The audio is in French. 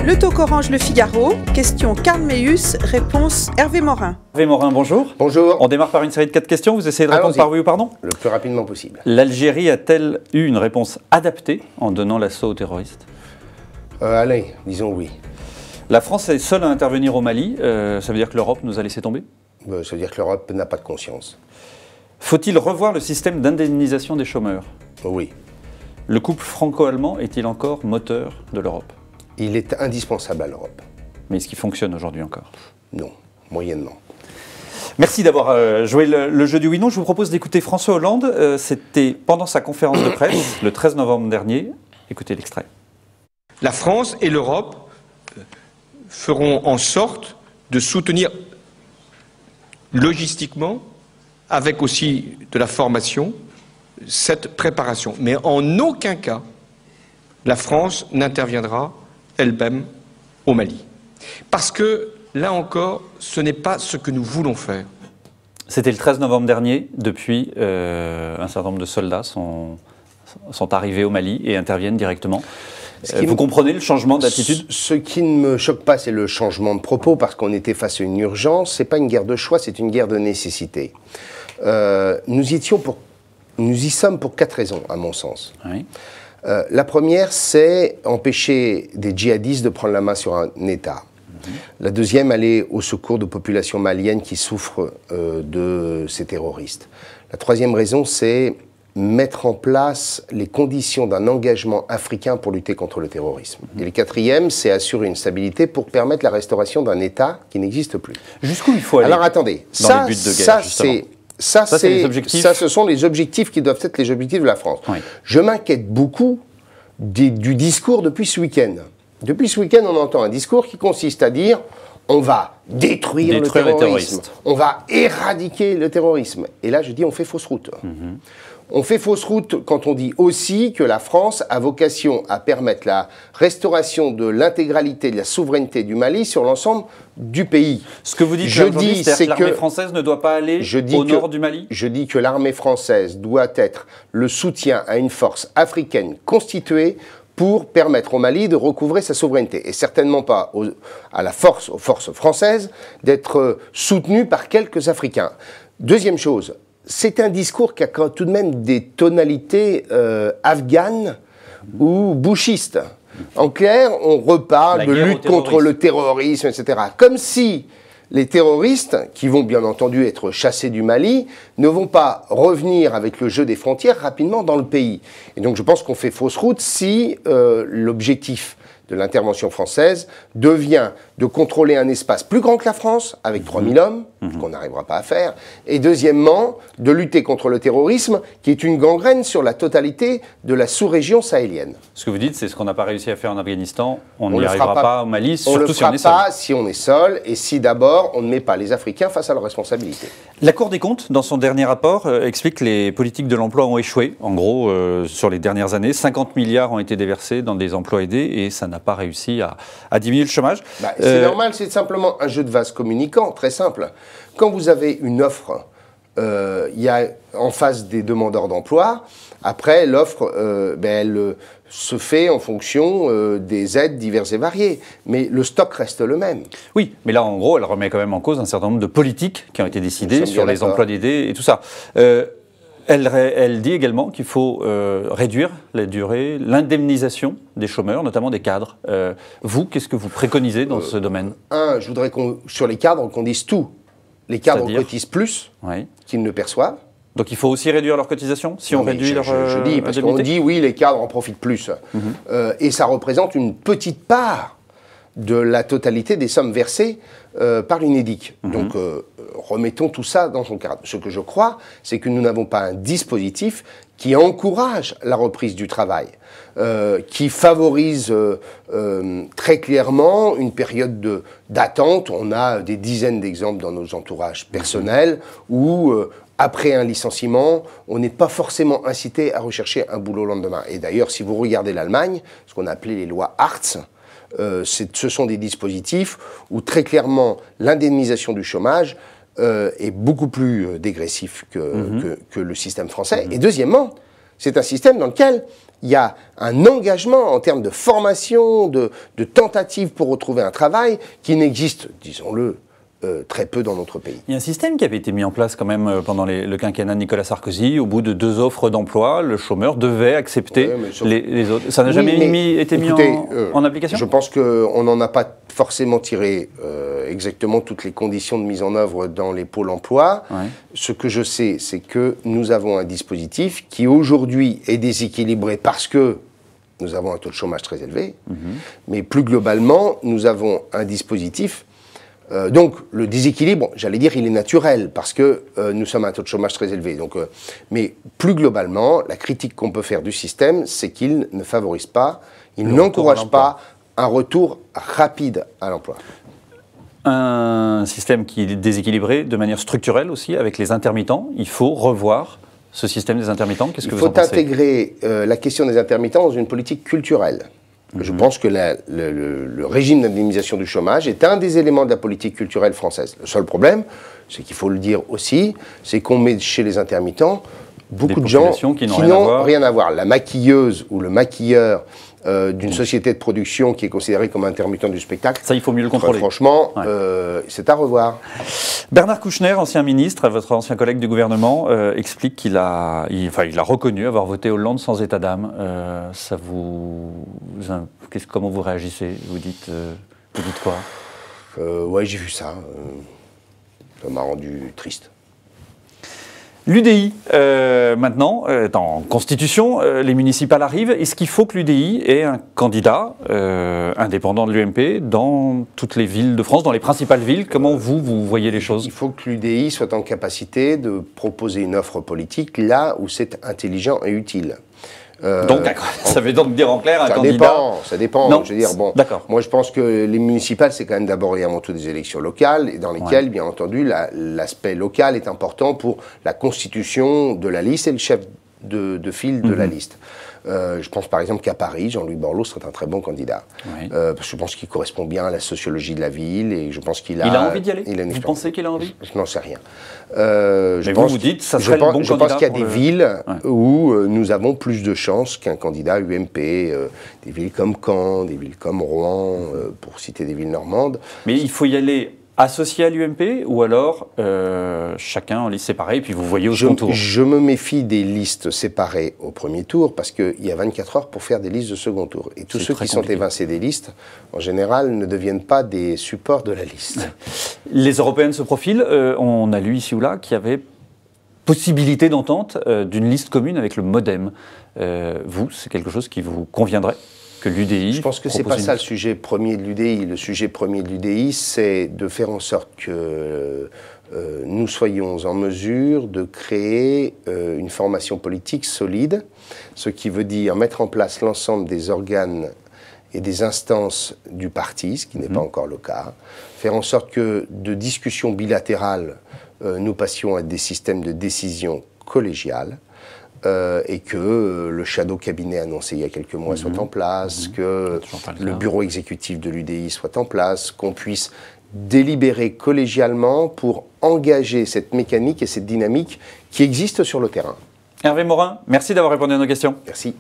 Le Talk Orange Le Figaro, question Karl Meus, réponse Hervé Morin. Hervé Morin, bonjour. Bonjour. On démarre par une série de 4 questions, vous essayez de répondre par oui ou par non? Le plus rapidement possible. L'Algérie a-t-elle eu une réponse adaptée en donnant l'assaut aux terroristes? Allez, disons oui. La France est seule à intervenir au Mali, ça veut dire que l'Europe nous a laissé tomber? Ça veut dire que l'Europe n'a pas de conscience. Faut-il revoir le système d'indemnisation des chômeurs? Oui. Le couple franco-allemand est-il encore moteur de l'Europe? Il est indispensable à l'Europe. Mais est-ce qu'il fonctionne aujourd'hui encore? Non, moyennement. Merci d'avoir joué le jeu du oui-non. Je vous propose d'écouter François Hollande. C'était pendant sa conférence de presse, le 13 novembre dernier. Écoutez l'extrait. La France et l'Europe feront en sorte de soutenir logistiquement, avec aussi de la formation, cette préparation. Mais en aucun cas, la France n'interviendra elle-même au Mali. Parce que, là encore, ce n'est pas ce que nous voulons faire. C'était le 13 novembre dernier. Depuis, un certain nombre de soldats sont arrivés au Mali et interviennent directement. Vous comprenez le changement d'attitude? Ce qui ne me choque pas, c'est le changement de propos, parce qu'on était face à une urgence. Ce n'est pas une guerre de choix, c'est une guerre de nécessité. Nous y sommes pour 4 raisons, à mon sens. Oui. La première, c'est empêcher des djihadistes de prendre la main sur un État. La deuxième, aller au secours de populations maliennes qui souffrent de ces terroristes. La troisième raison, c'est mettre en place les conditions d'un engagement africain pour lutter contre le terrorisme. Et le quatrième, c'est assurer une stabilité pour permettre la restauration d'un État qui n'existe plus. Jusqu'où il faut aller? Alors attendez, dans les buts de guerre, ce sont les objectifs qui doivent être les objectifs de la France. Oui. Je m'inquiète beaucoup du discours depuis ce week-end. Depuis ce week-end, on entend un discours qui consiste à dire on va détruire le terrorisme, on va éradiquer le terrorisme. Et là, je dis on fait fausse route. On fait fausse route quand on dit aussi que la France a vocation à permettre la restauration de l'intégralité de la souveraineté du Mali sur l'ensemble du pays. Ce que vous dites, c'est que l'armée française ne doit pas aller au nord du Mali? Je dis que l'armée française doit être le soutien à une force africaine constituée pour permettre au Mali de recouvrer sa souveraineté. Et certainement pas aux forces françaises d'être soutenues par quelques Africains. Deuxième chose, c'est un discours qui a tout de même des tonalités afghanes ou bushistes. En clair, on reparle de lutte contre le terrorisme, etc. Comme si les terroristes, qui vont bien entendu être chassés du Mali, ne vont pas revenir avec le jeu des frontières rapidement dans le pays. Et donc je pense qu'on fait fausse route si l'objectif de l'intervention française devient de contrôler un espace plus grand que la France, avec 3000 hommes, ce qu'on n'arrivera pas à faire, et deuxièmement, de lutter contre le terrorisme, qui est une gangrène sur la totalité de la sous-région sahélienne. Ce que vous dites, c'est ce qu'on n'a pas réussi à faire en Afghanistan, on n'y arrivera pas au Mali, surtout si on est seul. On ne le fera pas si on est seul, et si d'abord on ne met pas les Africains face à leurs responsabilités. La Cour des comptes, dans son dernier rapport, explique que les politiques de l'emploi ont échoué. En gros, sur les dernières années, 50 milliards ont été déversés dans des emplois aidés, et ça n'a pas réussi à diminuer le chômage. C'est normal, c'est simplement un jeu de vase communicant, très simple. Quand vous avez une offre, il y a en face des demandeurs d'emploi, après l'offre, elle se fait en fonction des aides diverses et variées. Mais le stock reste le même. Oui, mais là, en gros, elle remet quand même en cause un certain nombre de politiques qui ont été décidées sur les emplois aidés et tout ça. Elle dit également qu'il faut réduire la durée, l'indemnisation des chômeurs, notamment des cadres. Vous, qu'est-ce que vous préconisez dans ce domaine? Je voudrais sur les cadres qu'on dise tout. Les cadres cotisent plus qu'ils ne perçoivent. Donc il faut aussi réduire leurs cotisations si on réduit leur Je dis, parce qu'on dit oui, les cadres en profitent plus. Et ça représente une petite part de la totalité des sommes versées par l'UNEDIC. Donc remettons tout ça dans son cadre. Ce que je crois, c'est que nous n'avons pas un dispositif qui encourage la reprise du travail, qui favorise très clairement une période d'attente. On a des dizaines d'exemples dans nos entourages personnels où, après un licenciement, on n'est pas forcément incité à rechercher un boulot le lendemain. Et d'ailleurs, si vous regardez l'Allemagne, ce qu'on a appelé les lois Hartz, ce sont des dispositifs où très clairement l'indemnisation du chômage est beaucoup plus dégressif que le système français. Et deuxièmement, c'est un système dans lequel il y a un engagement en termes de formation, de tentatives pour retrouver un travail qui n'existe, disons-le, très peu dans notre pays. Il y a un système qui avait été mis en place quand même pendant le quinquennat de Nicolas Sarkozy. Au bout de 2 offres d'emploi, le chômeur devait accepter les autres. Ça n'a jamais été mis en application? Je pense qu'on n'en a pas forcément tiré exactement toutes les conditions de mise en œuvre dans les pôles emploi. Ouais. Ce que je sais, c'est que nous avons un dispositif qui aujourd'hui est déséquilibré parce que nous avons un taux de chômage très élevé. Mais plus globalement, nous avons un dispositif. Donc, le déséquilibre, j'allais dire, il est naturel, parce que nous sommes à un taux de chômage très élevé. Donc, mais plus globalement, la critique qu'on peut faire du système, c'est qu'il ne favorise pas, il n'encourage pas un retour rapide à l'emploi. Un système qui est déséquilibré de manière structurelle aussi, avec les intermittents. Il faut revoir ce système des intermittents. Qu'est-ce que vous en pensez? Il faut intégrer la question des intermittents dans une politique culturelle. Je pense que le régime d'indemnisation du chômage est un des éléments de la politique culturelle française. Le seul problème, c'est qu'il faut le dire aussi, c'est qu'on met chez les intermittents beaucoup de gens qui n'ont rien à voir. La maquilleuse ou le maquilleur d'une société de production qui est considérée comme intermittent du spectacle, ça, il faut mieux le contrôler. Franchement, c'est à revoir. Bernard Kouchner, ancien ministre, votre ancien collègue du gouvernement, explique qu'il a reconnu avoir voté Hollande sans état d'âme. Comment vous réagissez? Vous dites quoi? Ouais, j'ai vu ça. Ça m'a rendu triste. L'UDI, maintenant, est en constitution, les municipales arrivent. Est-ce qu'il faut que l'UDI ait un candidat indépendant de l'UMP dans toutes les villes de France, dans les principales villes? Comment vous voyez les choses? Il faut que l'UDI soit en capacité de proposer une offre politique là où c'est intelligent et utile. Donc, ça veut donc dire en clair un candidat... Ça dépend. Non, je veux dire, bon, d'accord. Moi, je pense que les municipales, c'est quand même d'abord et avant tout des élections locales, et dans lesquelles, bien entendu, l'aspect local est important pour la constitution de la liste et le chef de file de la liste. Je pense par exemple qu'à Paris, Jean-Louis Borloo serait un très bon candidat. Parce que je pense qu'il correspond bien à la sociologie de la ville et je pense qu'il a... Il a envie d'y aller? Vous pensez qu'il a envie? Je n'en sais rien. Mais vous dites, ça serait le bon candidat? Je pense qu'il y a des villes où nous avons plus de chances qu'un candidat UMP. Des villes comme Caen, des villes comme Rouen, pour citer des villes normandes. Mais il faut y aller associé à l'UMP ou alors chacun en liste séparée et puis vous voyez au second tour? Je me méfie des listes séparées au premier tour parce qu'il y a 24 heures pour faire des listes de second tour. Et tous ceux qui sont évincés des listes, en général, ne deviennent pas des supports de la liste. Les européennes se profilent. On a lu ici ou là qu'il y avait possibilité d'entente d'une liste commune avec le MoDem. Vous, c'est quelque chose qui vous conviendrait? Je pense que ce n'est pas ça le sujet premier de l'UDI. Le sujet premier de l'UDI, c'est de faire en sorte que nous soyons en mesure de créer une formation politique solide, ce qui veut dire mettre en place l'ensemble des organes et des instances du parti, ce qui n'est pas encore le cas, faire en sorte que de discussions bilatérales, nous passions à des systèmes de décision collégiale, et que le shadow cabinet annoncé il y a quelques mois soit en place, que le bureau exécutif de l'UDI soit en place, qu'on puisse délibérer collégialement pour engager cette mécanique et cette dynamique qui existent sur le terrain. Hervé Morin, merci d'avoir répondu à nos questions. Merci.